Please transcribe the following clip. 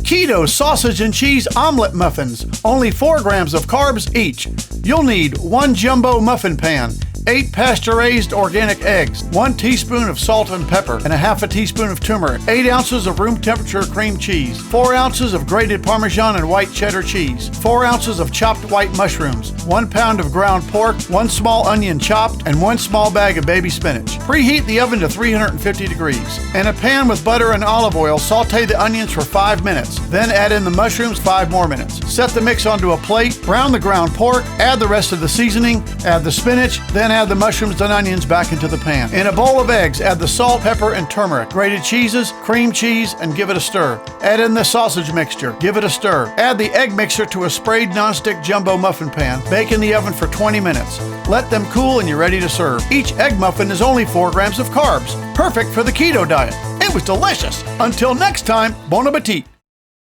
Keto Sausage and Cheese Omelet Muffins, only 4 grams of carbs each. You'll need 1 jumbo muffin pan, 8 pasture-raised organic eggs, 1 teaspoon of salt and pepper, and a half a teaspoon of turmeric, 8 ounces of room temperature cream cheese, 4 ounces of grated parmesan and white cheddar cheese, 4 ounces of chopped white mushrooms, 1 pound of ground pork, 1 small onion chopped, and 1 small bag of baby spinach. Preheat the oven to 350 degrees. In a pan with butter and olive oil, saute the onions for 5 minutes. Then add in the mushrooms 5 more minutes. Set the mix onto a plate, brown the ground pork, add the rest of the seasoning, add the spinach, then add the mushrooms and onions back into the pan. In a bowl of eggs, add the salt, pepper, and turmeric, grated cheeses, cream cheese, and give it a stir. Add in the sausage mixture, give it a stir. Add the egg mixture to a sprayed nonstick jumbo muffin pan. Bake in the oven for 20 minutes. Let them cool and you're ready to serve. Each egg muffin is only 4 grams of carbs, perfect for the keto diet. It was delicious. Until next time, bon appetit.